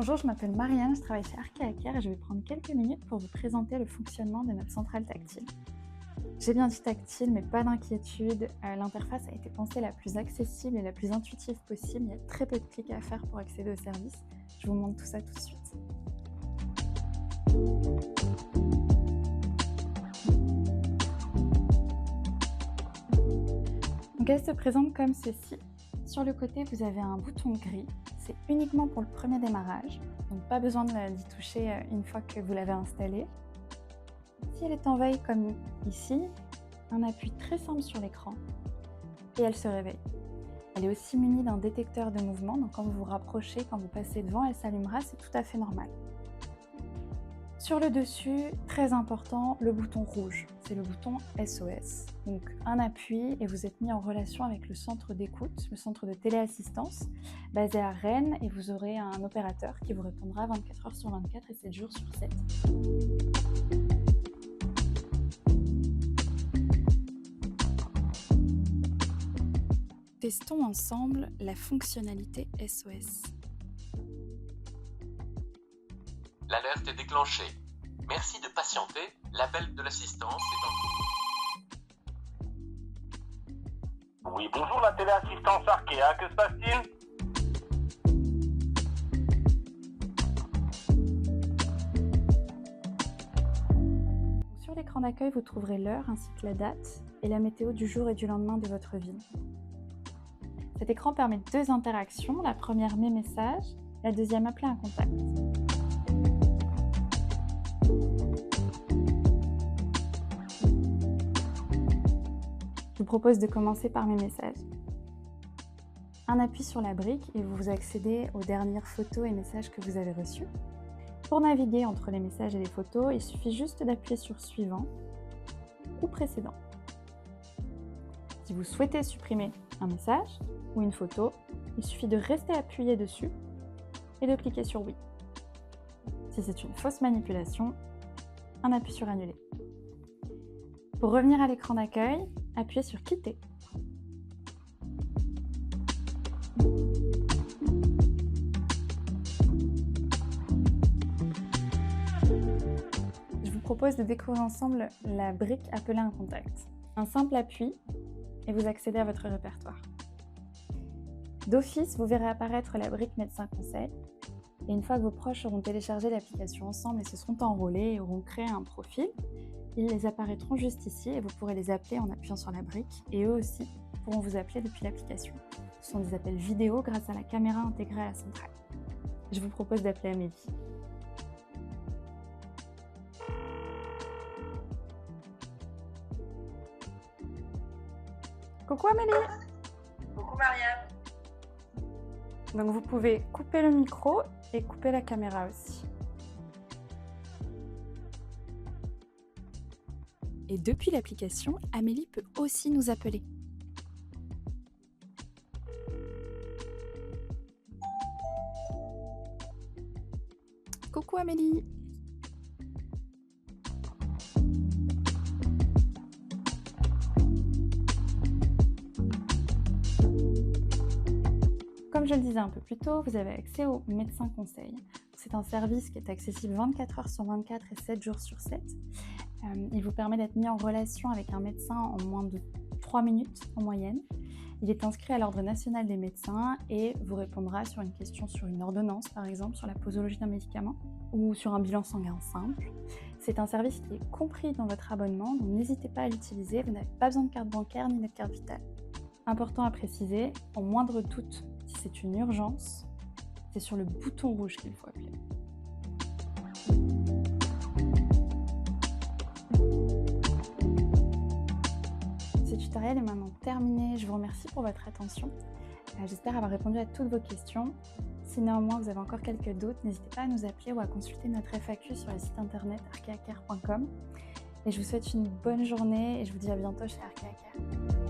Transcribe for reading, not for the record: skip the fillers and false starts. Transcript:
Bonjour, je m'appelle Marianne, je travaille chez Arkea Care et je vais prendre quelques minutes pour vous présenter le fonctionnement de notre centrale tactile. J'ai bien dit tactile, mais pas d'inquiétude, l'interface a été pensée la plus accessible et la plus intuitive possible. Il y a très peu de clics à faire pour accéder au service. Je vous montre tout ça tout de suite. Donc elle se présente comme ceci. Sur le côté, vous avez un bouton gris. C'est uniquement pour le premier démarrage, donc pas besoin d'y toucher une fois que vous l'avez installée. Si elle est en veille comme ici, un appui très simple sur l'écran et elle se réveille. Elle est aussi munie d'un détecteur de mouvement, donc quand vous vous rapprochez, quand vous passez devant, elle s'allumera, c'est tout à fait normal. Sur le dessus, très important, le bouton rouge, c'est le bouton SOS. Donc un appui et vous êtes mis en relation avec le centre d'écoute, le centre de téléassistance, basé à Rennes, et vous aurez un opérateur qui vous répondra 24 heures sur 24 et 7 jours sur 7. Testons ensemble la fonctionnalité SOS. L'alerte est déclenchée. Merci de patienter, l'appel de l'assistance est en cours. Oui, bonjour la téléassistance Arkea, que se passe-t-il? Sur l'écran d'accueil, vous trouverez l'heure ainsi que la date et la météo du jour et du lendemain de votre ville. Cet écran permet deux interactions, la première mes messages, la deuxième appeler un contact. Je vous propose de commencer par mes messages. Un appui sur la brique et vous accédez aux dernières photos et messages que vous avez reçus. Pour naviguer entre les messages et les photos, il suffit juste d'appuyer sur Suivant ou Précédent. Si vous souhaitez supprimer un message ou une photo, il suffit de rester appuyé dessus et de cliquer sur Oui. Si c'est une fausse manipulation, un appui sur Annuler. Pour revenir à l'écran d'accueil, appuyez sur Quitter. Je vous propose de découvrir ensemble la brique Appeler un contact. Un simple appui et vous accédez à votre répertoire. D'office, vous verrez apparaître la brique Médecin Conseil. Et une fois que vos proches auront téléchargé l'application ensemble et se seront enrôlés et auront créé un profil, ils les apparaîtront juste ici et vous pourrez les appeler en appuyant sur la brique et eux aussi pourront vous appeler depuis l'application. Ce sont des appels vidéo grâce à la caméra intégrée à la centrale. Je vous propose d'appeler Amélie. Coucou Amélie! Coucou Marianne. Donc vous pouvez couper le micro et couper la caméra aussi. Et depuis l'application, Amélie peut aussi nous appeler. Coucou Amélie! Comme je le disais un peu plus tôt, vous avez accès au médecin conseil. C'est un service qui est accessible 24 heures sur 24 et 7 jours sur 7. Il vous permet d'être mis en relation avec un médecin en moins de 3 minutes en moyenne. Il est inscrit à l'Ordre national des médecins et vous répondra sur une question sur une ordonnance, par exemple, sur la posologie d'un médicament ou sur un bilan sanguin simple. C'est un service qui est compris dans votre abonnement, donc n'hésitez pas à l'utiliser. Vous n'avez pas besoin de carte bancaire ni de carte vitale. Important à préciser, en moindre doute, si c'est une urgence, c'est sur le bouton rouge qu'il faut appeler. Ce tutoriel est maintenant terminé. Je vous remercie pour votre attention. J'espère avoir répondu à toutes vos questions. Si néanmoins vous avez encore quelques doutes, n'hésitez pas à nous appeler ou à consulter notre FAQ sur le site internet arkeacare.com. Et je vous souhaite une bonne journée et je vous dis à bientôt chez Arkea Care.